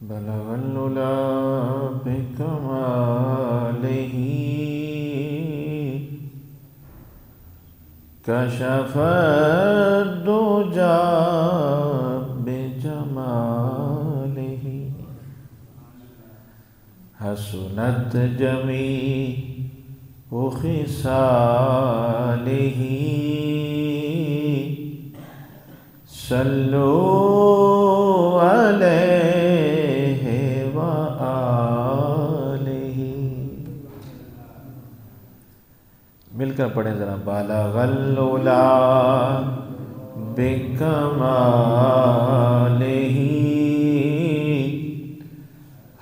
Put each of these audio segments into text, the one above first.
बलगल उला बिकमालिही कशफद दुजा बिजमालिही हसनत जमी खिसालिही सल्लु अलैहि व आलिही। मिलकर पढ़ें ज़रा। बलगल उला बिकमालिही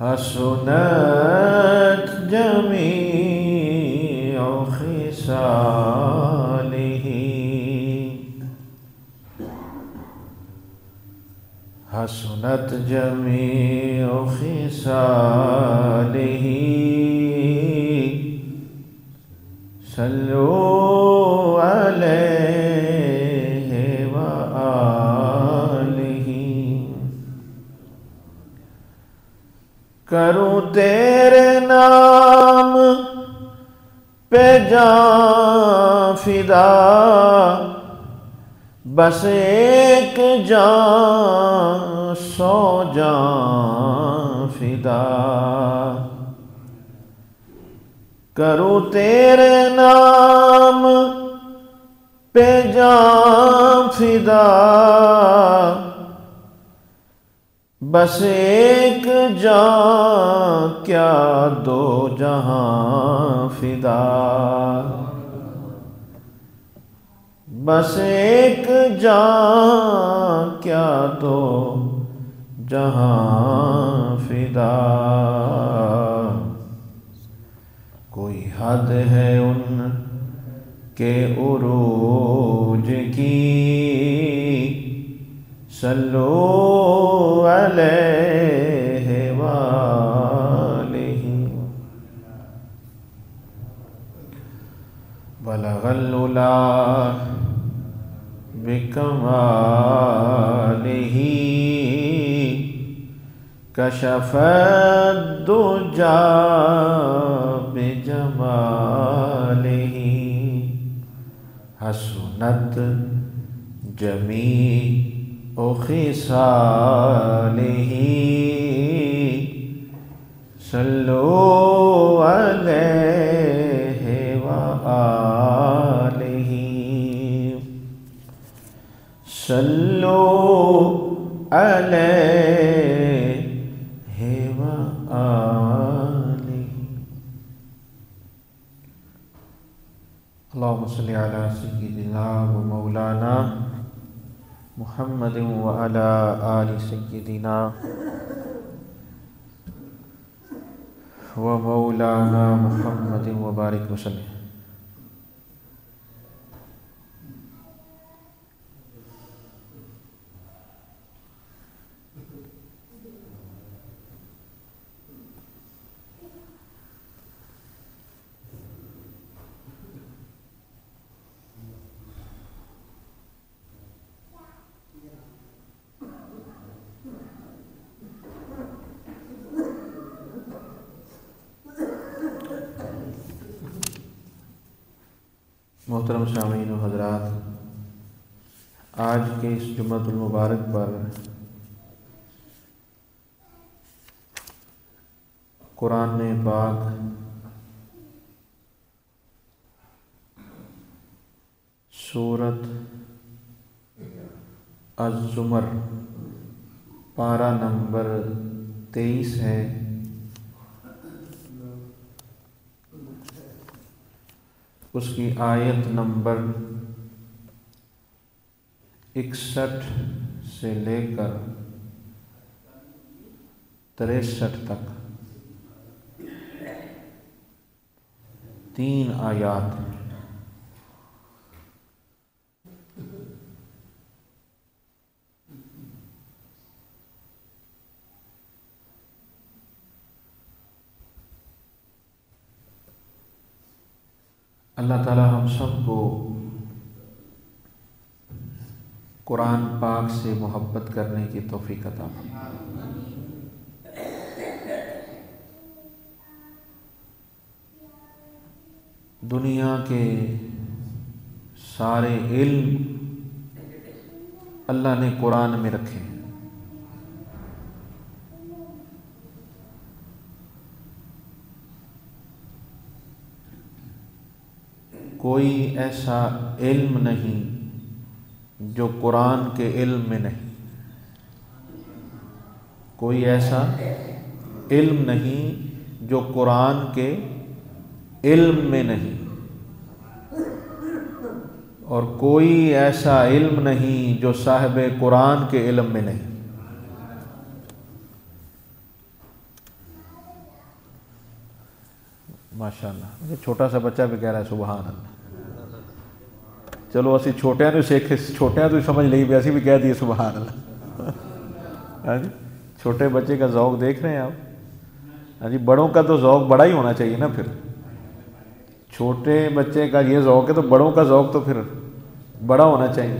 हसनत जमीउ खिसालिही हसनत जमीउ खिसालिही सल्लु अलैहि व आलिही। करूं तेरे नाम पे जान फिदा बस एक जान सौ जान फिदा। करूं तेरे नाम पे जान फिदा बस एक जान क्या दो जहां फिदा। बस एक जान क्या दो जहां फिदा। कोई हद है उन के उरूज की सल्लु अलैहि व आलिही। बलगल उला बिकमालिही कशफद दुजा बिजमालिही हसनत जमीउ खिसालिही सल्लु अलैहि व आलिही सल्लु अलैहि व आलिही। अल्लाहुम्मा सल्लि अला सय्यिदिना व मौलाना मुहम्मद व अला आलि सय्यिदिना व मौलाना मुहम्मद व बारिक वसल्लम। मोहतरम सामीन व हज़रात, आज के इस जुम्मतुल मुबारक पर कुरान पाक सूरत अज़्ज़ुमर पारा नंबर 23 है। उसकी आयत नंबर 61 से लेकर 63 तक 3 आयात। अल्लाह ताला हम सबको कुरान पाक से मोहब्बत करने की तौफीक अता फरमाए। दुनिया के सारे इल्म अल्लाह ने कुरान में रखे हैं। कोई ऐसा इल्म नहीं जो कुरान के इल्म में नहीं, कोई ऐसा इल्म नहीं जो कुरान के इल्म में नहीं, और कोई ऐसा इल्म नहीं जो साहिब कुरान के इल्म में नहीं। माशाअल्लाह, ये छोटा सा बच्चा भी कह रहा है सुभान अल्लाह। चलो असी छोटिया तो सीखे, छोटिया तो समझ ली भी, असी भी कह दिए सुभान अल्लाह। हाँ जी, छोटे बच्चे का ज़ौक़ देख रहे हैं आप। हाँ जी, बड़ों का तो ज़ौक़ बड़ा ही होना चाहिए ना। फिर छोटे बच्चे का ये ज़ौक़ है तो बड़ों का ज़ौक़ तो फिर बड़ा होना चाहिए।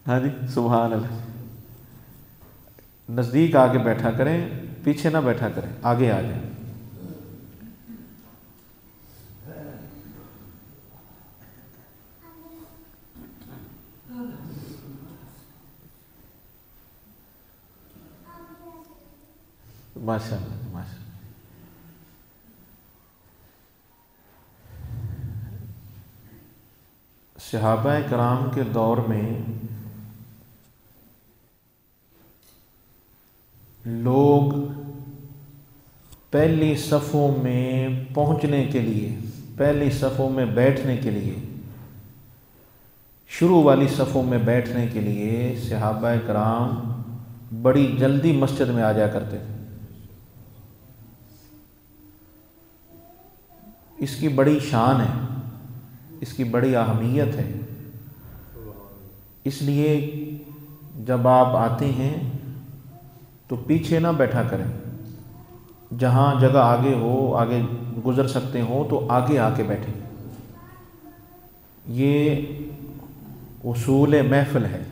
हाँ जी, सुभान अल्लाह। नज़दीक आके बैठा करें, पीछे ना बैठा करें, आगे आ जाए। माशाअल्लाह, माशाअल्लाह। सहाबा कराम के दौर में लोग पहली सफ़ों में पहुंचने के लिए, पहली सफ़ों में बैठने के लिए, शुरू वाली सफ़ों में बैठने के लिए सहाबा कराम बड़ी जल्दी मस्जिद में आ जाया करते थे। इसकी बड़ी शान है, इसकी बड़ी अहमियत है। इसलिए जब आप आते हैं तो पीछे ना बैठा करें, जहाँ जगह आगे हो, आगे गुज़र सकते हो तो आगे आके बैठें। ये उसूल महफ़िल है,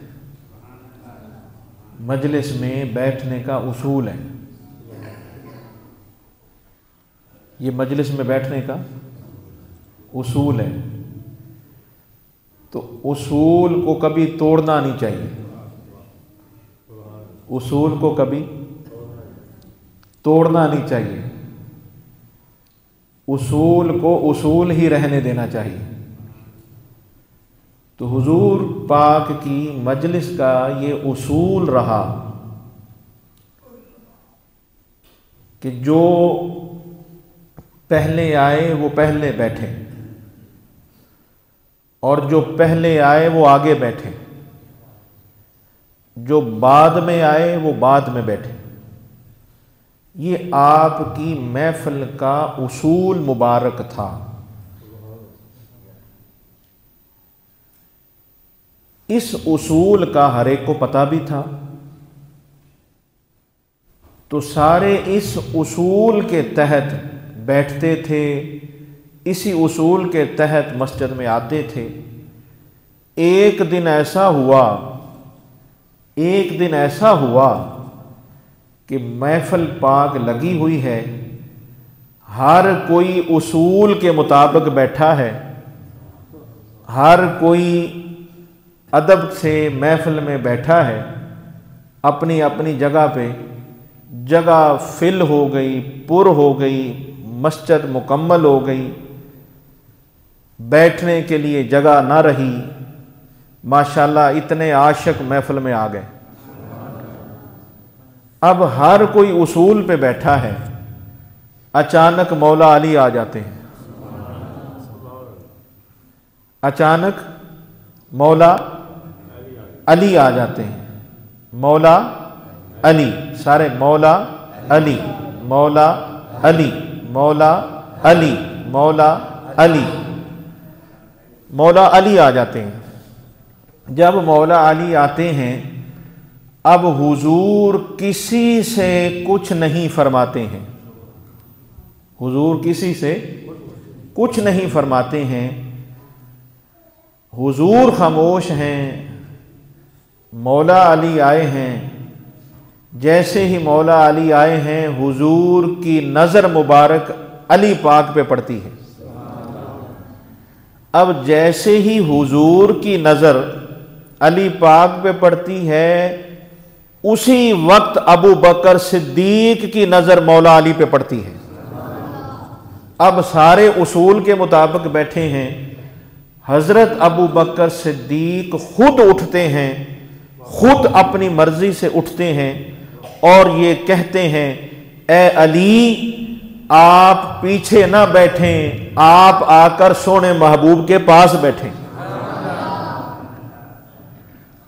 मजलिस में बैठने का उसूल है। ये मजलिस में बैठने का उसूल है, तो उसूल को कभी तोड़ना नहीं चाहिए, उसूल को कभी तोड़ना नहीं चाहिए, उसूल को उसूल ही रहने देना चाहिए। तो हुजूर पाक की मजलिस का ये उसूल रहा कि जो पहले आए वो पहले बैठे, और जो पहले आए वो आगे बैठे, जो बाद में आए वो बाद में बैठे। ये आपकी महफिल का उसूल मुबारक था। इस उसूल का हर एक को पता भी था, तो सारे इस उसूल के तहत बैठते थे, इसी उसूल के तहत मस्जिद में आते थे। एक दिन ऐसा हुआ कि महफिल पाक लगी हुई है, हर कोई उसूल के मुताबिक बैठा है, हर कोई अदब से महफिल में बैठा है, अपनी अपनी जगह पे जगह फिल हो गई, पुर हो गई, मस्जिद मुकम्मल हो गई, बैठने के लिए जगह ना रही। माशाल्लाह इतने आशिक महफिल में आ गए। अब हर कोई उसूल पे बैठा है, अचानक मौला अली आ जाते हैं। अचानक मौला अली आ जाते हैं। मौला अली, सारे मौला अली, मौला अली, मौला अली, मौला अली, मौला अली आ जाते हैं। जब मौला अली आते हैं, अब हुजूर किसी से कुछ नहीं फरमाते हैं, हुजूर किसी से कुछ नहीं फरमाते हैं, हुजूर खामोश हैं। मौला अली आए हैं, जैसे ही मौला अली आए हैं, हुजूर की नज़र मुबारक अली पाक पे पड़ती है। अब जैसे ही हुजूर की नज़र अली पाक पे पड़ती है, उसी वक्त अबू बकर सिद्दीक की नज़र मौला अली पे पड़ती है। अब सारे उसूल के मुताबिक बैठे हैं। हज़रत अबू बकर सिद्दीक खुद उठते हैं, खुद अपनी मर्जी से उठते हैं और ये कहते हैं, ए अली, आप पीछे ना बैठें, आप आकर सोने महबूब के पास बैठें,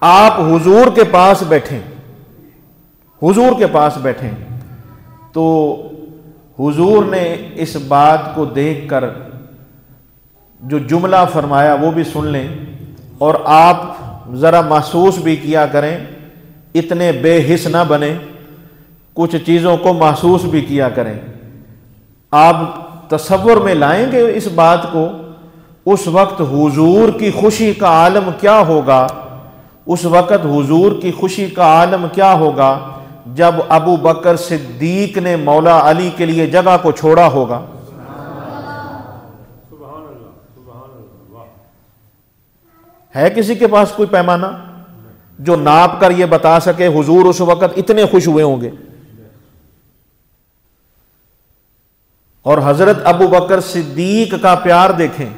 आप हुजूर के पास बैठें, हुजूर के पास बैठें। तो हुजूर ने इस बात को देखकर जो जुमला फरमाया वो भी सुन लें और आप ज़रा महसूस भी किया करें, इतने बेहिस ना बने, कुछ चीज़ों को महसूस भी किया करें। आप तसव्वुर में लाएंगे इस बात को, उस वक्त हुजूर की खुशी का आलम क्या होगा, उस वक्त हुजूर की खुशी का आलम क्या होगा जब अबू बकर सिद्दीक ने मौला अली के लिए जगह को छोड़ा होगा। है किसी के पास कोई पैमाना जो नाप कर यह बता सके हुजूर उस वक्त इतने खुश हुए होंगे? और हजरत अबू बकर सिद्दीक का प्यार देखें,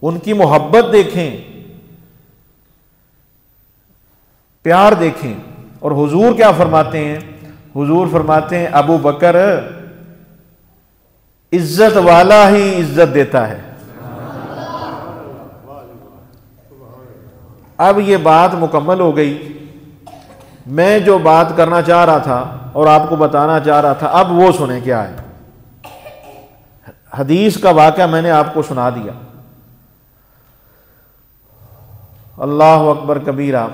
उनकी मोहब्बत देखें, प्यार देखें। और हुजूर क्या फरमाते हैं? हुजूर फरमाते हैं, अबू बकर इज्जत वाला ही इज्जत देता है। अब ये बात मुकम्मल हो गई। मैं जो बात करना चाह रहा था और आपको बताना चाह रहा था, अब वो सुने क्या है। हदीस का वाक़या मैंने आपको सुना दिया। अल्लाह अकबर कबीरा।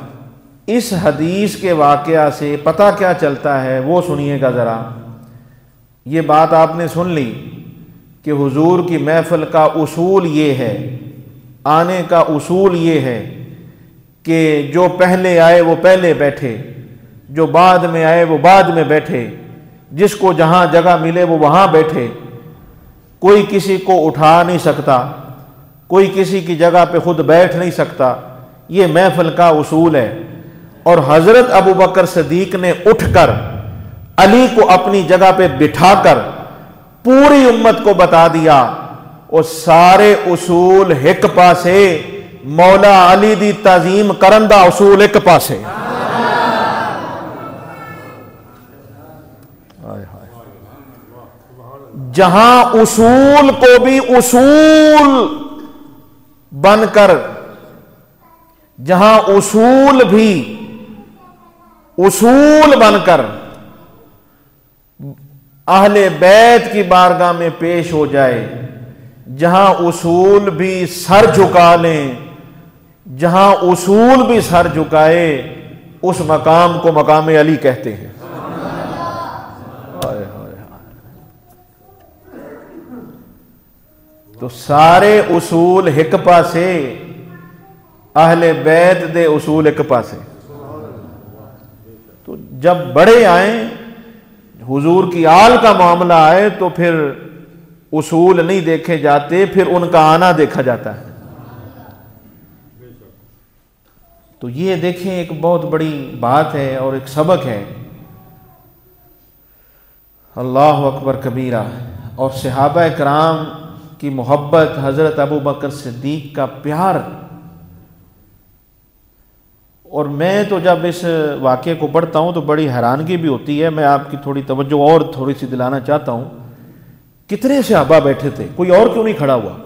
इस हदीस के वाक़या से पता क्या चलता है वो सुनिएगा ज़रा। ये बात आपने सुन ली कि हुजूर की महफ़िल का उसूल ये है, आने का उसूल ये है कि जो पहले आए वो पहले बैठे, जो बाद में आए वो बाद में बैठे, जिसको जहाँ जगह मिले वो वहाँ बैठे। कोई किसी को उठा नहीं सकता, कोई किसी की जगह पे खुद बैठ नहीं सकता। ये महफ़िल का उसूल है। और हज़रत अबू बकर सिद्दीक ने उठकर अली को अपनी जगह पे बिठाकर पूरी उम्मत को बता दिया। और सारे उसूल एक पासे, मौला अली दी ताजीम करंदा उसूल एक पासे। जहां उसूल को भी उसूल बनकर, जहां उसूल भी उसूल बनकर अहले बैत की बारगाह में पेश हो जाए, जहां उसूल भी सर झुका लें, जहां उसूल भी सर झुकाए, उस मकाम को मकाम अली कहते हैं। तो सारे उसूल एक पासे, अहले बैत दे उसूल एक पासे। तो जब बड़े आए, हुजूर की आल का मामला आए, तो फिर उसूल नहीं देखे जाते, फिर उनका आना देखा जाता है। तो ये देखें, एक बहुत बड़ी बात है और एक सबक है। अल्लाह अकबर कबीरा। और सहाबा कराम की मोहब्बत, हज़रत अबू बकर सिद्दीक का प्यार। और मैं तो जब इस वाक़े को पढ़ता हूँ तो बड़ी हैरानगी भी होती है। मैं आपकी थोड़ी तवज्जो और थोड़ी सी दिलाना चाहता हूँ। कितने सहाबा बैठे थे, कोई और क्यों नहीं खड़ा हुआ?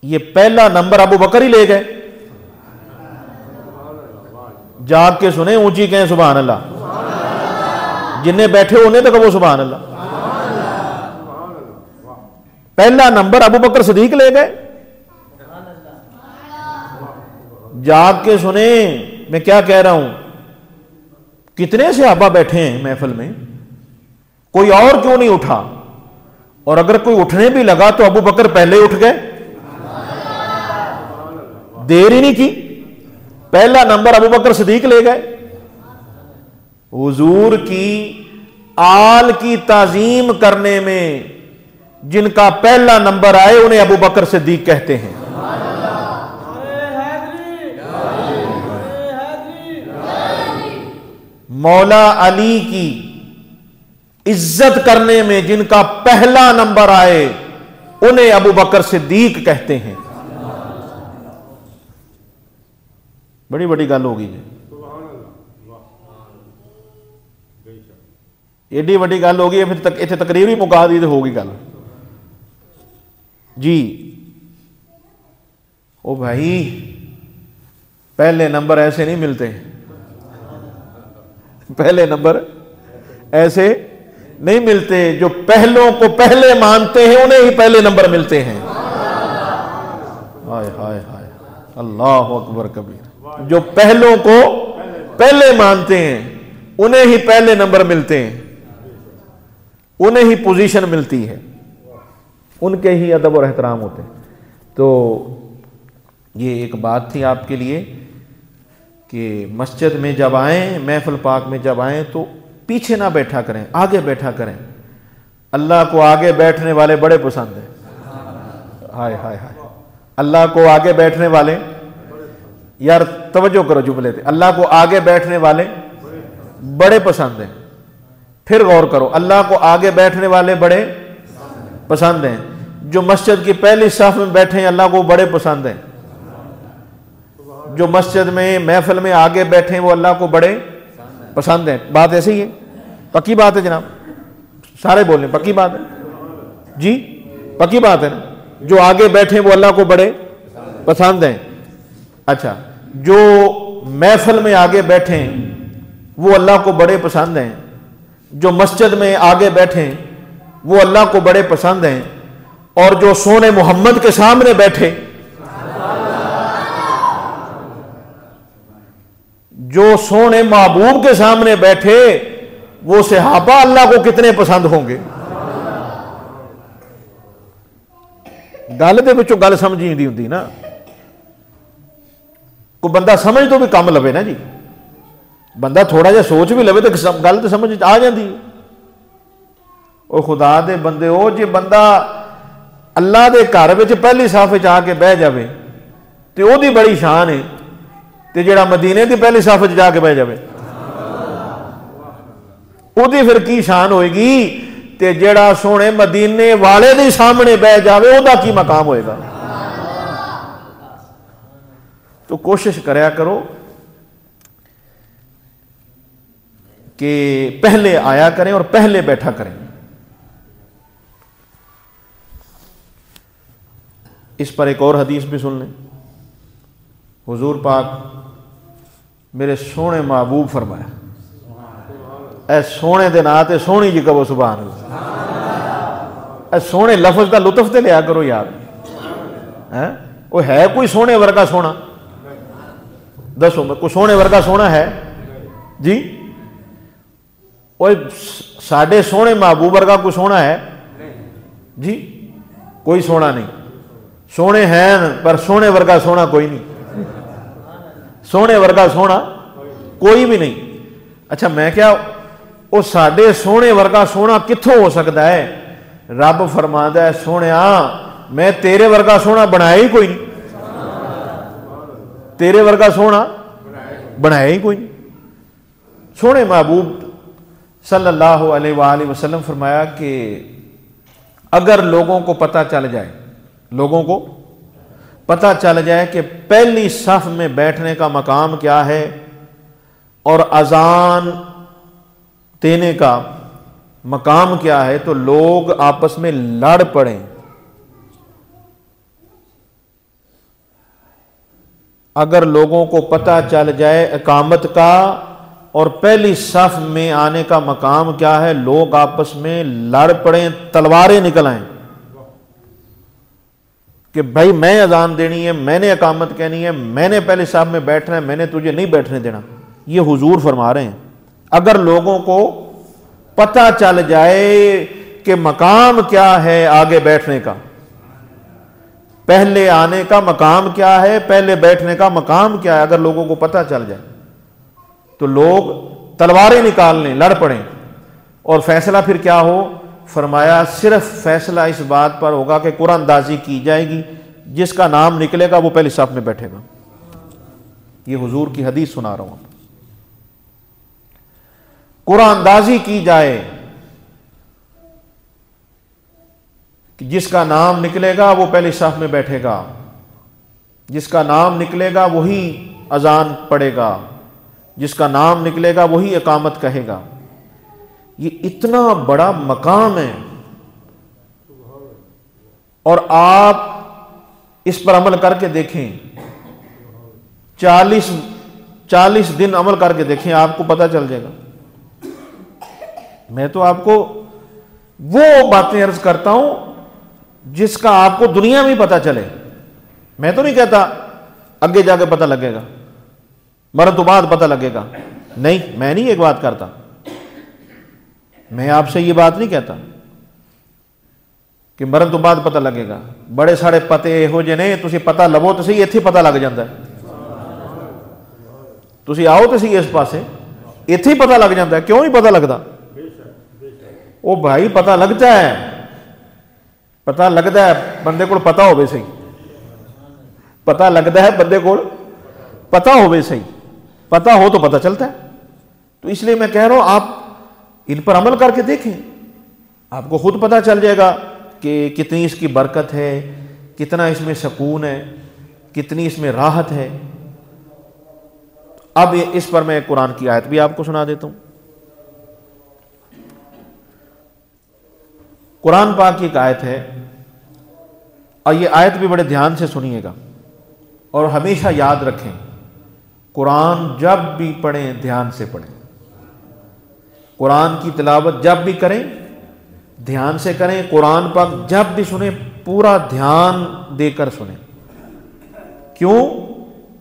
ये पहला नंबर अबू बकर ही ले गए। जाग के सुने, ऊंची कहें सुभान अल्लाह। जिन्हें बैठे उन्हें तो कहो सुभान अल्लाह। पहला नंबर अबू बकर सिद्दीक ले गए। जाग के सुने मैं क्या कह रहा हूं। कितने सहाबा बैठे हैं महफिल में, कोई और क्यों नहीं उठा? और अगर कोई उठने भी लगा तो अबू बकर पहले उठ गए, देर ही नहीं की। पहला नंबर अबू बकर सिद्दीक ले गए। हुजूर की आल की ताजीम करने में जिनका पहला नंबर आए उन्हें अबू बकर सिद्दीक कहते हैं। मौला अली की इज्जत करने में जिनका पहला नंबर आए उन्हें अबू बकर सिद्दीक कहते हैं। बड़ी बड़ी गल होगी जी, एडी बड़ी गल होगी। फिर तक इतने तकरीर ही मुका दी तो होगी गल जी। ओ भाई, पहले नंबर ऐसे नहीं मिलते, पहले नंबर ऐसे नहीं मिलते। जो पहलों को पहले मानते हैं उन्हें ही पहले नंबर मिलते हैं। हाय हाय हाय, अल्लाह अकबर कबीर। जो पहलों को पहले मानते हैं उन्हें ही पहले नंबर मिलते हैं, उन्हें ही पोजीशन मिलती है, उनके ही अदब और एहतराम होते हैं। तो ये एक बात थी आपके लिए कि मस्जिद में जब आएँ, महफिल पाक में जब आएँ तो पीछे ना बैठा करें, आगे बैठा करें। अल्लाह को आगे बैठने वाले बड़े पसंद हैं। हाय हाय हाय, अल्लाह को आगे बैठने वाले, यार तवज्जो करो जुमले थे, अल्लाह को आगे बैठने वाले बड़े पसंद हैं। फिर गौर करो, अल्लाह को आगे बैठने वाले बड़े पसंद हैं। जो मस्जिद की पहली साफ में बैठे हैं अल्लाह को बड़े पसंद हैं। जो मस्जिद में महफिल में आगे बैठे हैं वो अल्लाह को बड़े पसंद हैं। बात ऐसी ही है, पक्की बात है जनाब, सारे बोल रहे पक्की बात है जी, पक्की बात है ना। जो आगे बैठे वो अल्लाह को बड़े पसंद हैं। अच्छा, जो महफिल में आगे बैठे वो अल्लाह को बड़े पसंद हैं। जो मस्जिद में आगे बैठे वो अल्लाह को बड़े पसंद हैं। और जो सोने मोहम्मद के सामने बैठे, जो सोने महबूब के सामने बैठे, वो सहाबा अल्लाह को कितने पसंद होंगे। गल दे विचों गल समझी दी हुंदी ना, कोई बंदा समझ तो भी कम लवे ना जी, बंदा थोड़ा जिहा सोच भी लवे तो गल तो समझ आ जाती है। ਉਹ खुदा दे बंदे हो, जे बंदा अल्लाह दे घर विच पहली साफ विच आके बह जावे तो ओहदी बड़ी शान है, ते जिहड़ा मदीने दी पहली साफ विच जाके बह जावे ओहदी फिर की शान होएगी, ते जिहड़ा सोने मदीने वाले दे सामने बह जावे ओहदा की मकाम होएगा। तो कोशिश करया करो कि पहले आया करें और पहले बैठा करें। इस पर एक और हदीस भी सुन लें। हुजूर पाक मेरे सोने महबूब फरमाया, ऐ सोने दे नां ते सोहनी जी कहो सुभान अल्लाह। ऐ सोने लफ्ज का लुत्फ ते लिया करो यार, है वो है कोई सोने वर्गा सोना? दसो मैं, कोई सोने वर्गा सोना है जी? वो साडे सोने महबूब वर्गा कोई सोना है जी? कोई सोना नहीं। सोने हैं पर सोने वर्गा सोना कोई नहीं, सोने वर्गा सोना कोई भी नहीं। अच्छा, मैं क्या वो साडे सोने वर्गा सोना कित्थों हो सकता है? रब फरमांदा है, सोनिया मैं तेरे वर्गा सोना बनाया ही कोई नहीं, तेरे वर्गा सोना बनाया ही कोई नहीं। सोने महबूब सल्लल्लाहु अलैहि वसल्लम फरमाया कि अगर लोगों को पता चल जाए, लोगों को पता चल जाए कि पहली सफ में बैठने का मकाम क्या है और अजान देने का मकाम क्या है, तो लोग आपस में लड़ पड़े। अगर लोगों को पता चल जाए इकामत का और पहली सफ में आने का मकाम क्या है, लोग आपस में लड़ पड़े, तलवारें निकल आए कि भाई मैं अजान देनी है, मैंने इकामत कहनी है, मैंने पहले साहब में बैठना है, मैंने तुझे नहीं बैठने देना। ये हुजूर फरमा रहे हैं, अगर लोगों को पता चल जाए कि मकाम क्या है आगे बैठने का, पहले आने का मकाम क्या है, पहले बैठने का मकाम क्या है, अगर लोगों को पता चल जाए तो लोग तलवारें निकाल लें, लड़ पड़ें। और फैसला फिर क्या हो? फरमाया सिर्फ फैसला इस बात पर होगा कि कुरानदाजी की जाएगी, जिसका नाम निकलेगा वो पहले साफ में बैठेगा। ये हुजूर की हदीस सुना रहा हूं। कुरानदाजी की जाए कि जिसका नाम निकलेगा वो पहले साफ में बैठेगा, जिसका नाम निकलेगा वही अजान पढ़ेगा, जिसका नाम निकलेगा वही इकामत कहेगा। ये इतना बड़ा मकाम है और आप इस पर अमल करके देखें, 40 दिन अमल करके देखें, आपको पता चल जाएगा। मैं तो आपको वो बातें अर्ज करता हूं जिसका आपको दुनिया में पता चले। मैं तो नहीं कहता आगे जाके पता लगेगा, मरने तो बाद पता लगेगा, नहीं, मैं नहीं एक बात करता। मैं आपसे ये बात नहीं कहता कि मरन तो बाद पता लगेगा। बड़े सारे पते हो जे ने, तुसी पता लवो तो सही, इत्थे पता लग जाता है। तुसी आओ तो सही इस पासे, इत्थे ही पता लग जाता है। क्यों नहीं पता लगता? ओ भाई पता लगता है, पता लगता है बंदे को पता होवे सही, पता लगता है बंदे को पता होवे सही, पता हो तो पता चलता है। तो इसलिए मैं कह रहा हूं आप इन पर अमल करके देखें, आपको खुद पता चल जाएगा कि कितनी इसकी बरकत है, कितना इसमें सुकून है, कितनी इसमें राहत है। अब इस पर मैं कुरान की आयत भी आपको सुना देता हूं। कुरान पाक की एक आयत है और ये आयत भी बड़े ध्यान से सुनिएगा और हमेशा याद रखें, कुरान जब भी पढ़ें ध्यान से पढ़ें। कुरान की तिलावत जब भी करें ध्यान से करें। कुरान पाक जब भी सुने पूरा ध्यान देकर सुने। क्यों?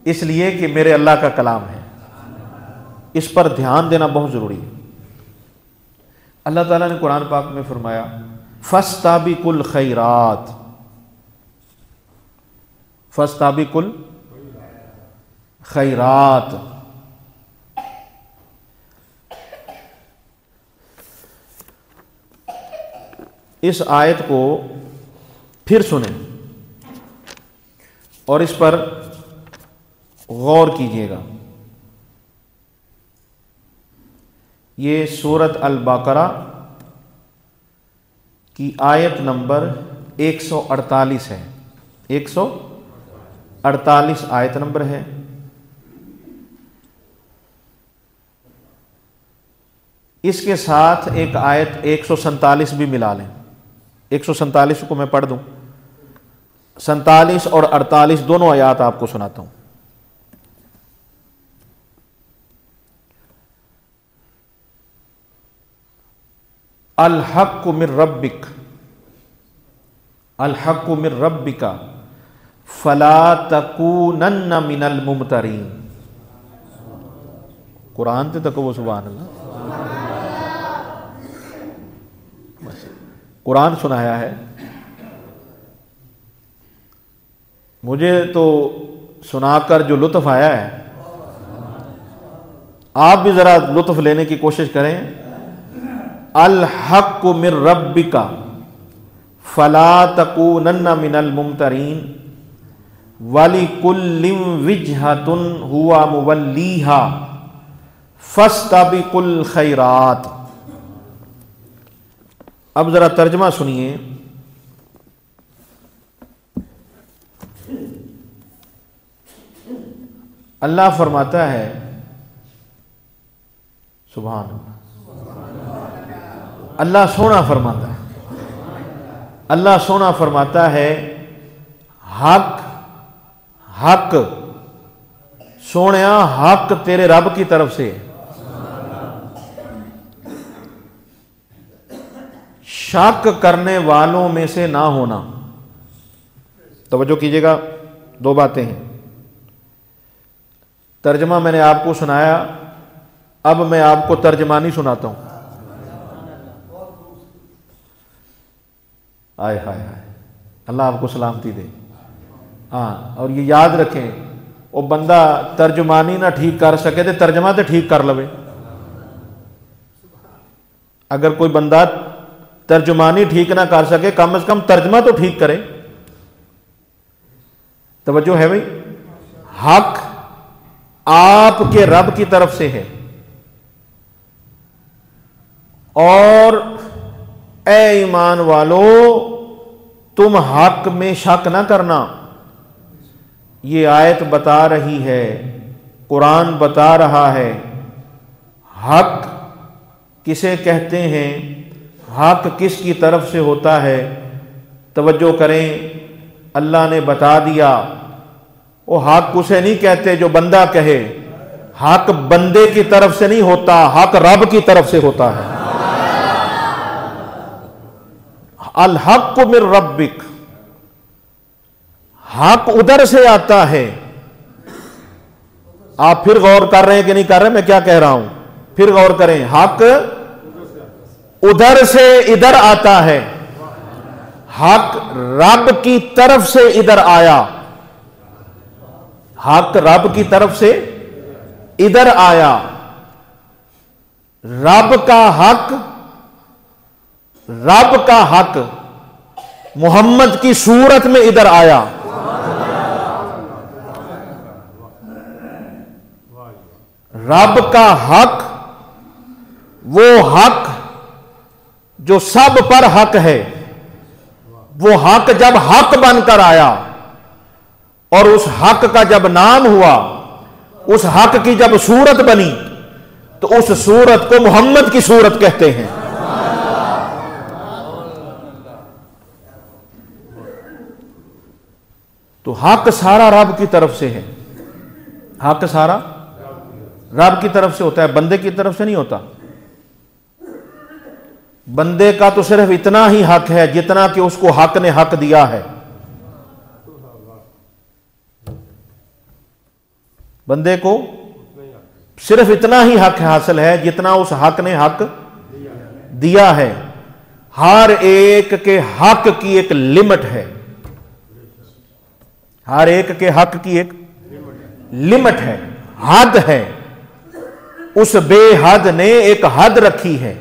इसलिए कि मेरे अल्लाह का कलाम है, इस पर ध्यान देना बहुत जरूरी है। अल्लाह ताला ने कुरान पाक में फरमाया फस्ताबिकुल खैरात, फस्ताबिकुल खैरात। इस आयत को फिर सुने और इस पर गौर कीजिएगा। ये सूरत अल बकरा की आयत नंबर 148 है, 148 आयत नंबर है। इसके साथ एक आयत 147 भी मिला लें। 147 को मैं पढ़ दूं, 47 और 48 दोनों आयात आपको सुनाता हूं। अल हक्कु मिर रब्बिक, अल हक्कु मिर रब्बिका फला तकूनन्न मिनल मुमतरीन। कुरान ते तको वो सुभान अल्लाह। कुरान सुनाया है। मुझे तो सुनाकर जो लुत्फ आया है, आप भी जरा लुत्फ लेने की कोशिश करें। अल हक्कु मिर रब्बिका फला तकूनन्न मिनल मुमतरीन वली कुल्लिम विजहतुन हुआ मुवल्लीहा फस्तबिकुल खैरात। अब जरा तर्जमा सुनिए। अल्लाह फरमाता है, सुभान अल्लाह, अल्लाह सोना फरमाता है, अल्लाह सोना फरमाता है हक हक सोनिया हक तेरे रब की तरफ से, शक करने वालों में से ना होना। तवज्जो कीजिएगा, दो बातें हैं। तर्जमा मैंने आपको सुनाया, अब मैं आपको तर्जमानी सुनाता हूं। आय हाय हाय, अल्लाह आपको सलामती दे। हाँ, और ये याद रखें, वो बंदा तर्जमानी ना ठीक कर सके तो तर्जमा तो ठीक कर लवे। अगर कोई बंदा तर्जुमानी ठीक ना कर सके, कम से कम तर्जमा तो ठीक करे। तवज्जो है भाई? हक आपके रब की तरफ से है। और ए ईमान वालों, तुम हक में शक ना करना। ये आयत बता रही है, कुरान बता रहा है, हक किसे कहते हैं, हक किसकी तरफ से होता है। तवज्जो करें, अल्लाह ने बता दिया। वो हक उसे नहीं कहते जो बंदा कहे, हक बंदे की तरफ से नहीं होता, हक रब की तरफ से होता है। अल हक मिर रब्बिक, हक उधर से आता है। आप फिर गौर कर रहे हैं कि नहीं कर रहे? मैं क्या कह रहा हूं, फिर गौर करें। हक उधर से इधर आता है, हक रब की तरफ से इधर आया, हक रब की तरफ से इधर आया। रब का हक मोहम्मद की सूरत में इधर आया। रब का हक, वो हक जो सब पर हक है, वो हक जब हक बनकर आया और उस हक का जब नाम हुआ, उस हक की जब सूरत बनी, तो उस सूरत को मोहम्मद की सूरत कहते हैं। तो हक सारा रब की तरफ से है, हक सारा रब की तरफ से होता है, बंदे की तरफ से नहीं होता। बंदे का तो सिर्फ इतना ही हक है जितना कि उसको हक ने हक दिया है। बंदे को सिर्फ इतना ही हक हासिल है जितना उस हक ने हक दिया है। हर एक के हक की एक लिमिट है, हर एक के हक की एक लिमिट है, हद है। उस बेहद ने एक हद रखी है,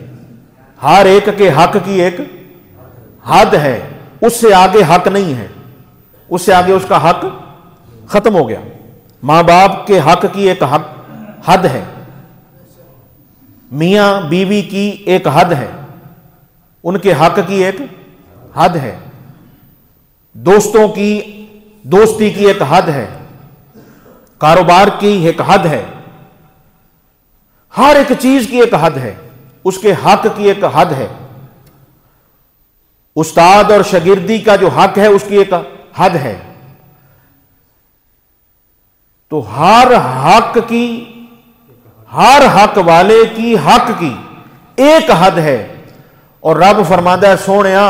हर एक के हक की एक हद है, उससे आगे हक नहीं है, उससे आगे उसका हक खत्म हो गया। मां बाप के हक की एक हद है, मियां बीवी की एक हद है, उनके हक की एक हद है, दोस्तों की दोस्ती की एक हद है, कारोबार की एक हद है, हर एक चीज की एक हद है, उसके हक की एक हद है। उस्ताद और शागिर्दी का जो हक है उसकी एक हद है। तो हर हक वाले की हक की एक हद है। और रब फरमाता है, सोनिया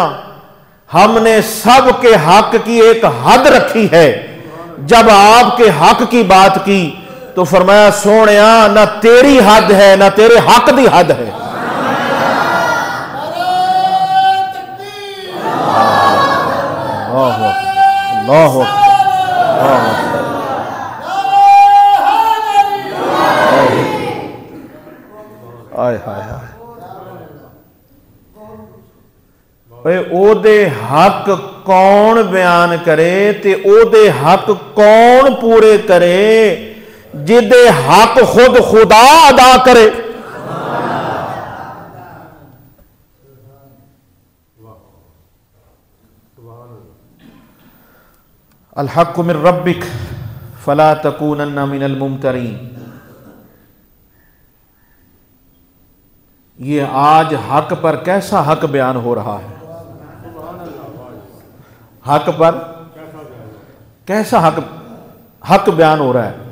हमने सबके हक की एक हद रखी है। जब आपके हक की बात की तो फरमाया, सोनिया ना तेरी हद है ना तेरे हक की हद है। अल्लाह हाय हाय हाय। ओदे हक कौन बयान करे ते ओदे हक कौन पूरे करे, जिदे हक खुद खुदा अदा करे। अल हक़्क़ु मिन रब्बिक फला तकूनन्ना मिनल मुमतरीन। ये आज हक पर कैसा हक बयान हो रहा है, हक पर कैसा हक बयान हो रहा है।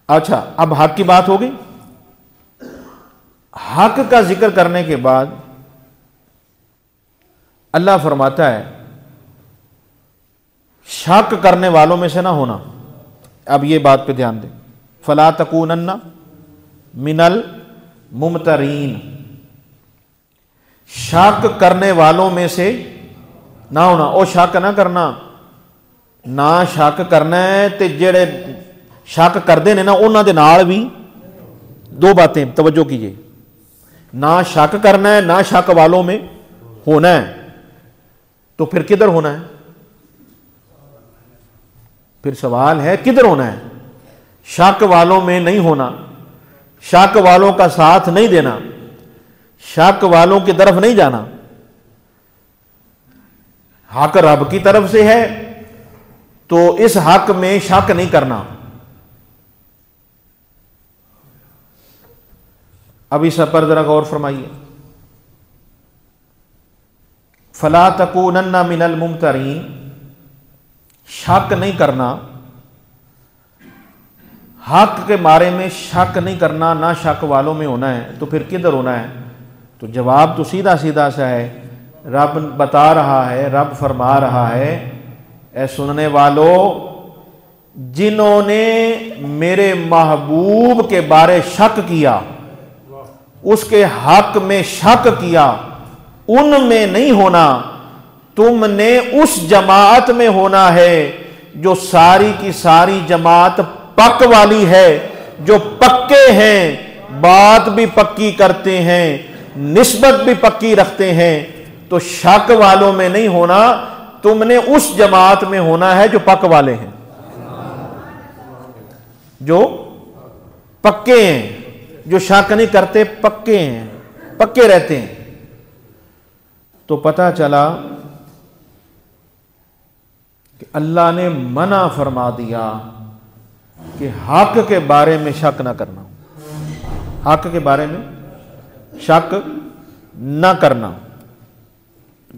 अच्छा, अब हक की बात हो गई। हक का जिक्र करने के बाद अल्लाह फरमाता है, शक करने वालों में से ना होना। अब ये बात पे ध्यान दें, फला तकूनन्ना मिनल मुमतरीन, शक करने वालों में से ना होना। ओ शक ना करना, ना शक करना है ते जेड़े शक करते हैं ना उन्होंने दे नाल भी दो बातें तवज्जो कीजिए। ना शक करना है ना शक वालों में होना है, तो फिर किधर होना है? फिर सवाल है किधर होना है? शक वालों में नहीं होना, शक वालों का साथ नहीं देना, शक वालों की तरफ नहीं जाना। हक रब की तरफ से है तो इस हक में शक नहीं करना। अब इस पर जरा गौर फरमाइए। फला तकूनन्ना मिनल मुमतरीन, शक नहीं करना, हक के बारे में शक नहीं करना, ना शक वालों में होना है, तो फिर किधर होना है? तो जवाब तो सीधा सीधा सा है। रब बता रहा है, रब फरमा रहा है, ऐ सुनने वालों, जिन्होंने मेरे महबूब के बारे शक किया, उसके हक में शक किया, उनमें नहीं होना, तुमने उस जमात में होना है जो सारी की सारी जमात पक वाली है, जो पक्के हैं, बात भी पक्की करते हैं, निस्बत भी पक्की रखते हैं। तो शक वालों में नहीं होना, तुमने उस जमात में होना है जो पक वाले हैं, जो पक्के हैं, जो शक नहीं करते, पक्के हैं, पक्के रहते हैं। तो पता चला कि अल्लाह ने मना फरमा दिया कि हक के बारे में शक ना करना, हक के बारे में शक ना करना।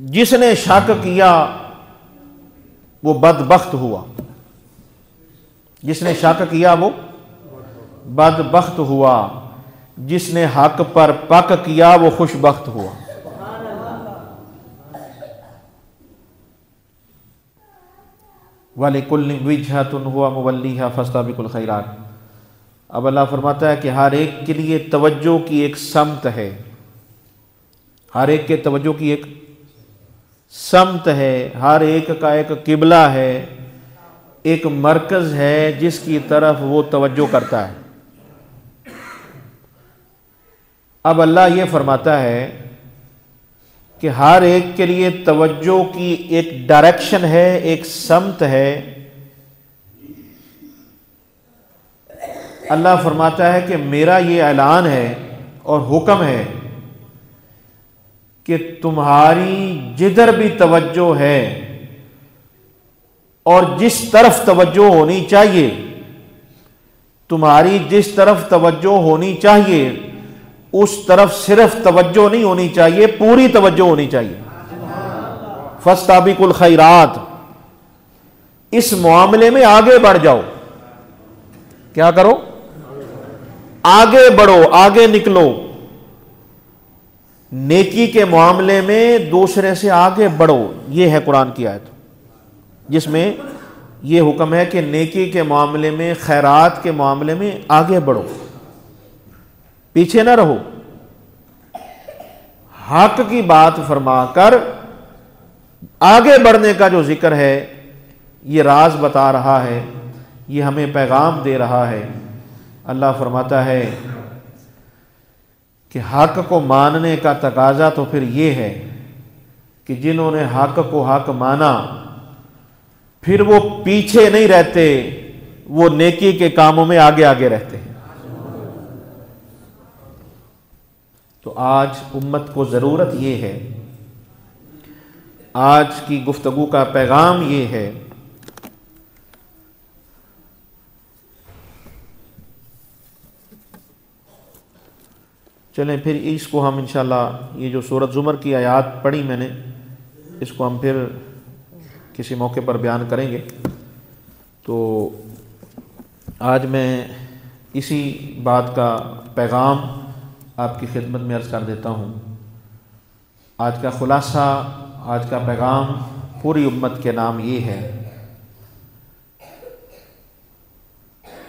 जिसने शक किया वो बदबख्त हुआ, जिसने शक किया वो बदबख्त हुआ, जिसने हक पर पक किया वो खुशबख्त हुआ। वलिकुल्लि विजहतुन हुवा मुवल्लिहा फस्ताबिकुल खैरात। अब अल्लाह फरमाता है कि हर एक के लिए तवज्जो की एक समत है, हर एक के तवज्जो की एक समत है, हर एक का एक किबला है, एक मरकज है जिसकी तरफ वो तवज्जो करता है। अब अल्लाह ये फरमाता है कि हर एक के लिए तवज्जो की एक डायरेक्शन है, एक समत है। अल्लाह फरमाता है कि मेरा ये ऐलान है और हुक्म है कि तुम्हारी जिधर भी तवज्जो है और जिस तरफ तवज्जो होनी चाहिए, तुम्हारी जिस तरफ तवज्जो होनी चाहिए उस तरफ सिर्फ तवज्जो नहीं होनी चाहिए, पूरी तवज्जो होनी चाहिए। फस्ताबिकुल खैरात, इस मामले में आगे बढ़ जाओ। क्या करो? आगे बढ़ो, आगे निकलो, नेकी के मामले में दूसरे से आगे बढ़ो। यह है कुरान की आयत जिसमें यह हुक्म है कि नेकी के मामले में, खैरात के मामले में आगे बढ़ो, पीछे ना रहो। हक की बात फरमाकर आगे बढ़ने का जो जिक्र है, ये राज बता रहा है, ये हमें पैगाम दे रहा है। अल्लाह फरमाता है कि हक को मानने का तकाजा तो फिर ये है कि जिन्होंने हक को हक माना, फिर वो पीछे नहीं रहते, वो नेकी के कामों में आगे आगे रहते हैं। तो आज उम्मत को ज़रूरत ये है, आज की गुफ्तगू का पैगाम ये है चलें फिर इसको हम इंशाल्लाह, ये जो सूरत ज़ुमर की आयत पढ़ी मैंने, इसको हम फिर किसी मौके पर बयान करेंगे। तो आज मैं इसी बात का पैगाम आपकी खिदमत में अर्ज़ कर देता हूँ। आज का खुलासा, आज का पैगाम पूरी उम्मत के नाम ये है।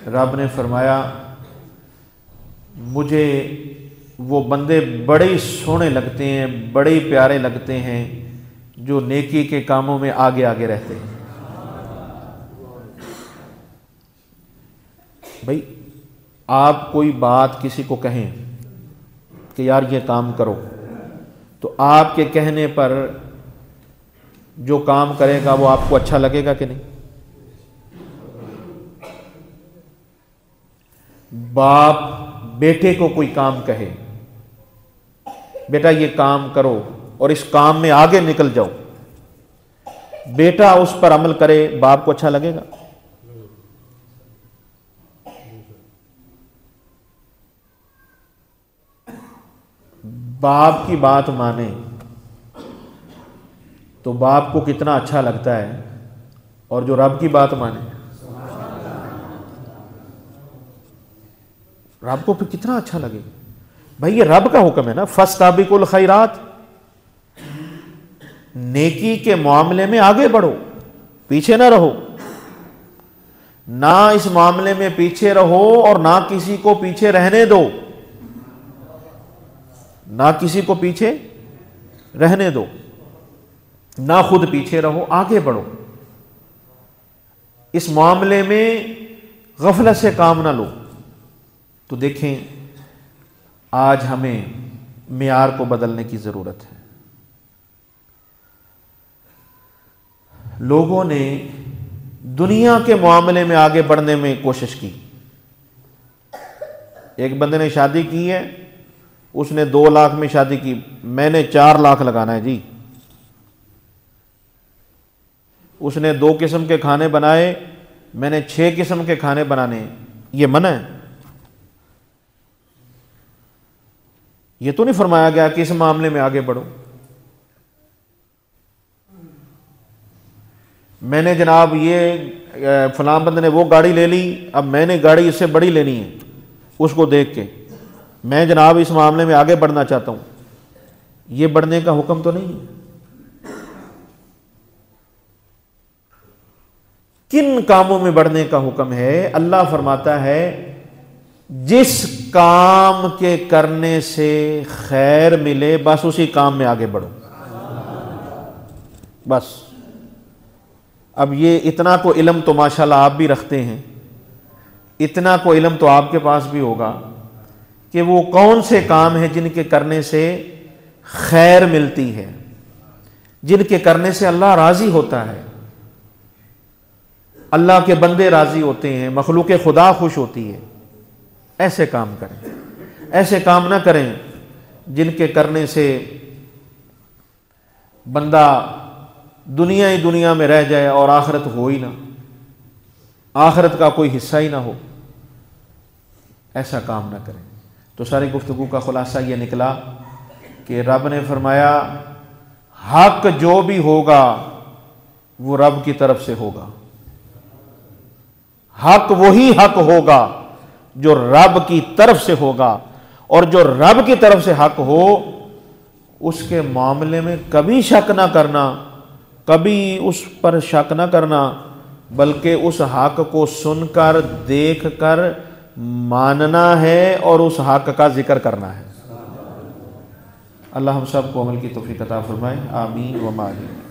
रब ने फरमाया, मुझे वो बंदे बड़े ही सोहने लगते हैं, बड़े ही प्यारे लगते हैं जो नेकी के कामों में आगे आगे रहते हैं। भाई आप कोई बात किसी को कहें, कि यार ये काम करो, तो आपके कहने पर जो काम करेगा वो आपको अच्छा लगेगा कि नहीं? बाप बेटे को कोई काम कहे, बेटा ये काम करो और इस काम में आगे निकल जाओ, बेटा उस पर अमल करे, बाप को अच्छा लगेगा? बाप की बात माने तो बाप को कितना अच्छा लगता है, और जो रब की बात माने रब को फिर कितना अच्छा लगेगा। भाई ये रब का हुक्म है ना, फस्ताबिकुल खैरात, नेकी के मामले में आगे बढ़ो, पीछे ना रहो। ना इस मामले में पीछे रहो और ना किसी को पीछे रहने दो, ना किसी को पीछे रहने दो, ना खुद पीछे रहो, आगे बढ़ो। इस मामले में गफलत से काम ना लो। तो देखें, आज हमें मियार को बदलने की ज़रूरत है। लोगों ने दुनिया के मामले में आगे बढ़ने में कोशिश की। एक बंदे ने शादी की है, उसने 2 लाख में शादी की, मैंने 4 लाख लगाना है जी। उसने 2 किस्म के खाने बनाए, मैंने 6 किस्म के खाने बनाने हैं, ये मना है? ये तो नहीं फरमाया गया कि इस मामले में आगे बढ़ो। मैंने जनाब ये फलां बंदे ने वो गाड़ी ले ली, अब मैंने गाड़ी इससे बड़ी लेनी है, उसको देख के मैं जनाब इस मामले में आगे बढ़ना चाहता हूं, ये बढ़ने का हुक्म तो नहीं है। किन कामों में बढ़ने का हुक्म है? अल्लाह फरमाता है जिस काम के करने से खैर मिले बस उसी काम में आगे बढ़ो, बस। अब ये इतना को इल्म तो माशाल्लाह आप भी रखते हैं, इतना को इल्म तो आपके पास भी होगा कि वो कौन से काम हैं जिनके करने से खैर मिलती है, जिनके करने से अल्लाह राजी होता है, अल्लाह के बंदे राजी होते हैं, मखलूक खुदा खुश होती है। ऐसे काम करें, ऐसे काम ना करें जिनके करने से बंदा दुनिया ही दुनिया में रह जाए और आखिरत हो ही ना, आखिरत का कोई हिस्सा ही ना हो। ऐसा काम ना करें। तो सारी गुफ्तगू का खुलासा ये निकला कि रब ने फरमाया हक जो भी होगा वो रब की तरफ से होगा, हक वही हक होगा जो रब की तरफ से होगा, और जो रब की तरफ से हक हो उसके मामले में कभी शक ना करना, कभी उस पर शक ना करना, बल्कि उस हक को सुनकर देखकर मानना है और उस हक का जिक्र करना है। अल्लाह हम सब को अमल की तौफीक अता फरमाए। आमीन व आमीन।